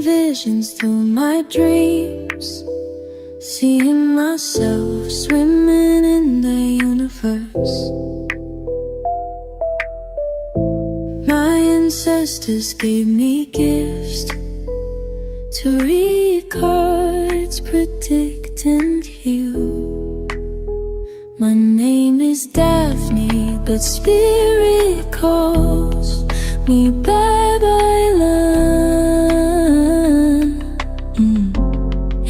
visions through my dreams, seeing myself swimming in the universe. My ancestors gave me gifts to read cards, predict and heal. My name is Daphne, but spirit calls me Babylon.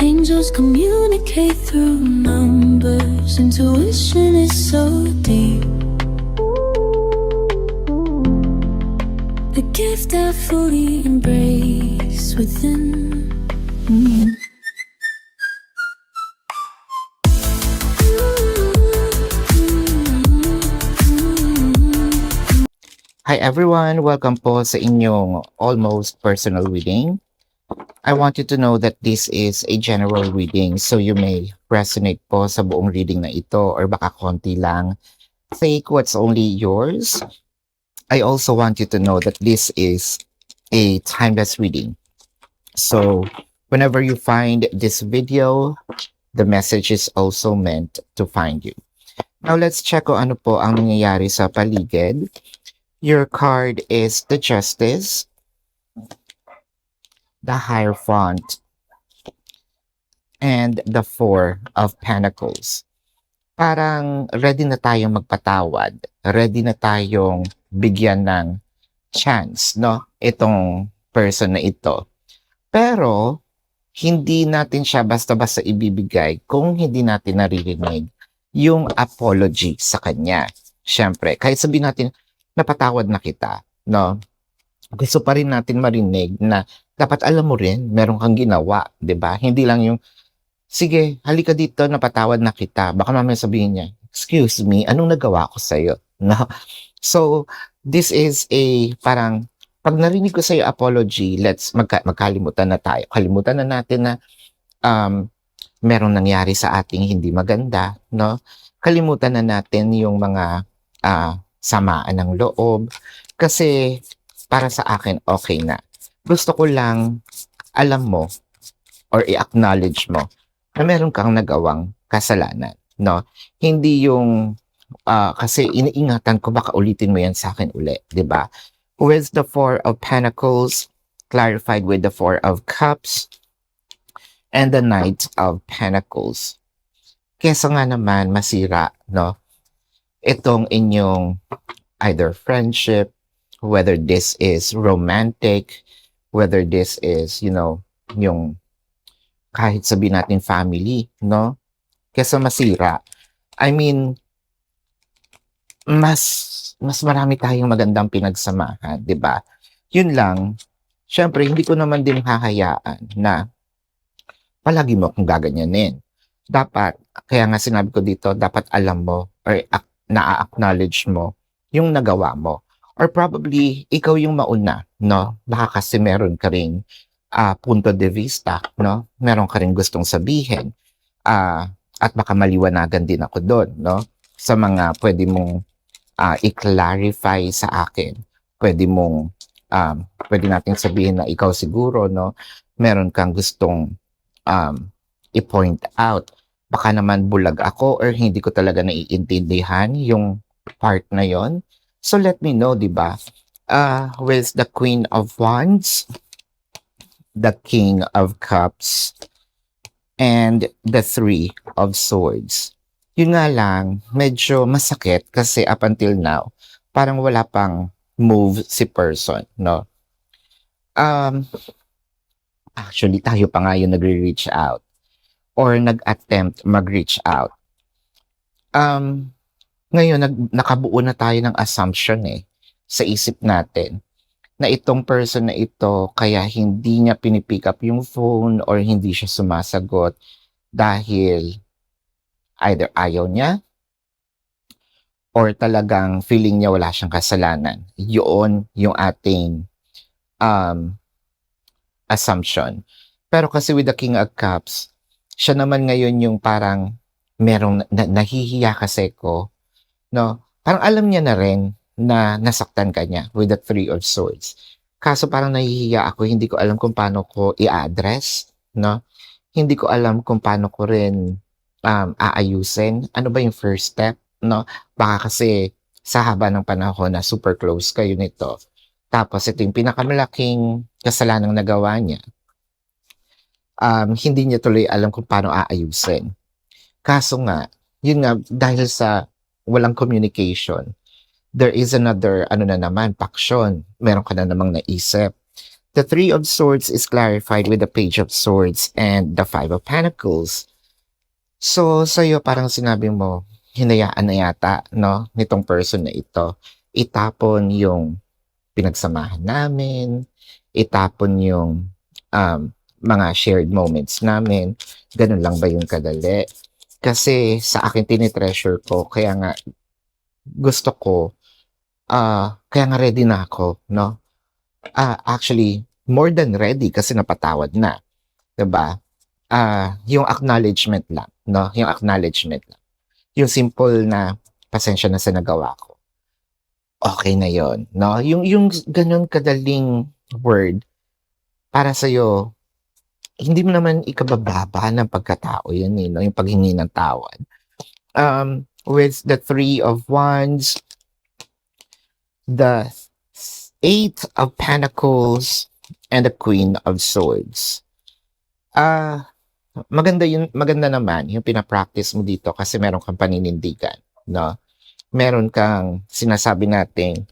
Angels communicate through numbers. Intuition is so deep. The gift I fully embrace within. Hi everyone! Welcome po sa inyong almost personal reading. I want you to know that this is a general reading, so you may resonate po sa buong reading na ito or baka konti lang. Take what's only yours. I also want you to know that this is a timeless reading. So whenever you find this video, the message is also meant to find you. Now let's check kung ano po ang nangyayari sa paligid. Your card is the Justice, the Hierophant, and the Four of Pentacles. Parang ready na tayong magpatawad, ready na tayong bigyan ng chance, no? Itong person na ito. Pero, hindi natin siya basta-basta ibibigay kung hindi natin naririnig yung apology sa kanya. Siyempre, kahit sabihin natin, napatawad na kita, no? Gusto pa rin natin marinig na dapat alam mo rin, meron kang ginawa, 'di ba? Hindi lang yung, sige, halika dito, napatawad na kita. Baka mamaya sabihin niya, excuse me, anong nagawa ko sa'yo? No? So, this is a parang, pag narinig ko sa'yo apology, let's magkalimutan na tayo. Kalimutan na natin na merong nangyari sa ating hindi maganda, no? Kalimutan na natin yung mga samaan ng loob. Kasi para sa akin, okay na. Gusto ko lang alam mo or i-acknowledge mo na meron kang nagawang kasalanan, no? Hindi yung kasi iniingatan ko baka ulitin mo yan sa akin uli, 'di ba? With the Four of Pentacles clarified with the Four of Cups and the Knight of Pentacles. Kesa nga naman masira, no? Itong inyong either friendship, whether this is romantic, whether this is, yung kahit sabihin natin family, no? Kesa masira. I mean, mas marami tayong magandang pinagsamahan, 'di ba? Yun lang. Syempre, hindi ko naman din hahayaan na palagi mo akong gaganyanin. Dapat, kaya nga sinabi ko dito, dapat alam mo or na-acknowledge mo yung nagawa mo. Or probably, ikaw yung mauna, no? Baka kasi meron ka rin punto de vista, no? Meron ka rin gustong sabihin. At baka maliwanagan din ako doon, no? Sa mga pwede mong i-clarify sa akin. Pwede nating sabihin na ikaw siguro, no? Meron kang gustong i-point out. Baka naman bulag ako or hindi ko talaga naiintindihan yung part na yon. So let me know, di ba? With the Queen of Wands, the King of Cups, and the Three of Swords. Yun nga lang, medyo masakit kasi up until now, parang wala pang move si person, no? Actually, tayo pa nga yung nagre-reach out or nag-attempt mag-reach out. Ngayon, nakabuo na tayo ng assumption sa isip natin na itong person na ito kaya hindi niya pinipick up yung phone or hindi siya sumasagot dahil either ayaw niya or talagang feeling niya wala siyang kasalanan. Yun yung ating assumption. Pero kasi with the King of Cups, siya naman ngayon yung parang merong nahihiya kasi ko, no? Parang alam niya na rin na nasaktan ka niya with the Three of Swords. Kaso parang nahihiya ako, hindi ko alam kung paano ko i-address, 'no? Hindi ko alam kung paano ko rin, aayusin. Ano ba yung first step, 'no? Baka kasi sa haba ng panahon na super close kayo nito, tapos ito yung pinakamalaking kasalanang nagawa niya, hindi niya tuloy alam kung paano aayusin. Kaso nga, yun nga, dahil sa walang communication, there is another ano na naman, paksyon. Meron ka na namang naisip. The Three of Swords is clarified with the Page of Swords and the Five of Pentacles. So, sa'yo parang sinabi mo, hinayaan na yata, no, nitong person na ito. Itapon yung pinagsamahan namin, itapon yung mga shared moments namin. Ganun lang ba yung kadali? Kasi sa akin tinitreasure ko, kaya nga gusto ko, kaya nga ready na ako, no? Actually, more than ready kasi napatawad na, 'di ba? Yung acknowledgement lang, no? Yung acknowledgement lang. Yung simple na pasensya na sa nagawa ko. Okay na 'yon, no? Yung gano'n kadaling word para sa'yo, hindi mo naman ikabababa ng pagkatao 'yun, eh, no? Yung paghingi ng tawad. With the Three of Wands, the Eight of Pentacles, and the Queen of Swords. Maganda naman yung pina-practice mo dito kasi meron kang paninindigan, no? Meron kang sinasabi nating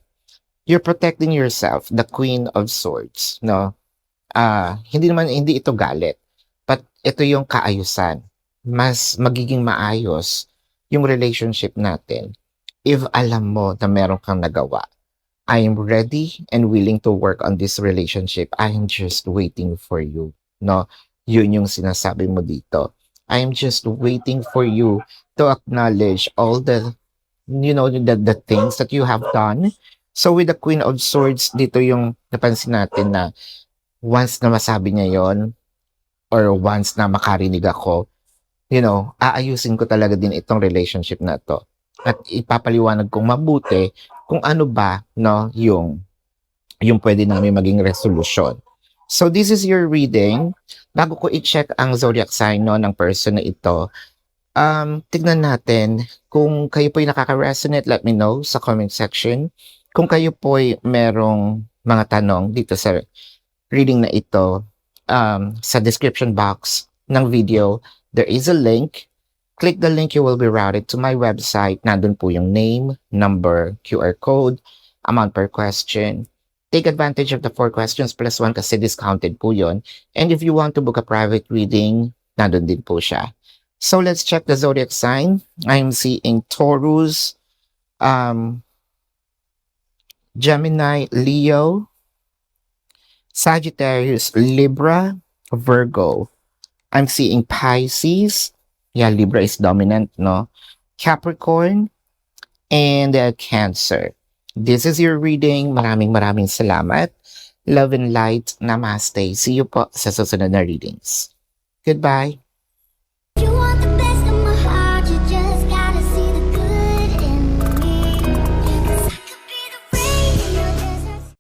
you're protecting yourself, the Queen of Swords, no? Hindi ito galit, but ito yung kaayusan. Mas magiging maayos yung relationship natin if alam mo na meron kang nagawa. I am ready and willing to work on this relationship. I am just waiting for you, no? Yun yung sinasabi mo dito. I am just waiting for you to acknowledge all the, the things that you have done. So with the Queen of Swords, dito yung napansin natin na once na masabi niya yon or once na makarinig ako, aayusin ko talaga din itong relationship na to. At ipapaliwanag kong mabuti kung ano ba, no, yung pwede namin maging resolution. So this is your reading. Bago ko i-check ang zodiac sign, no, ng person na ito, tignan natin kung kayo po'y nakaka-resonate, let me know sa comment section. Kung kayo po'y merong mga tanong dito sa reading na ito, sa description box ng video, there is a link. Click the link, you will be routed to my website. Nandun po yung name, number, QR code, amount per question. Take advantage of the 4 questions plus 1 kasi discounted po yun. And if you want to book a private reading, nandun din po siya. So let's check the zodiac sign. I'm seeing Taurus, Gemini, Leo, Sagittarius, Libra, Virgo. I'm seeing Pisces. Yeah, Libra is dominant, no? Capricorn, and Cancer. This is your reading. Maraming salamat. Love and light. Namaste. See you po sa susunod na readings. Goodbye.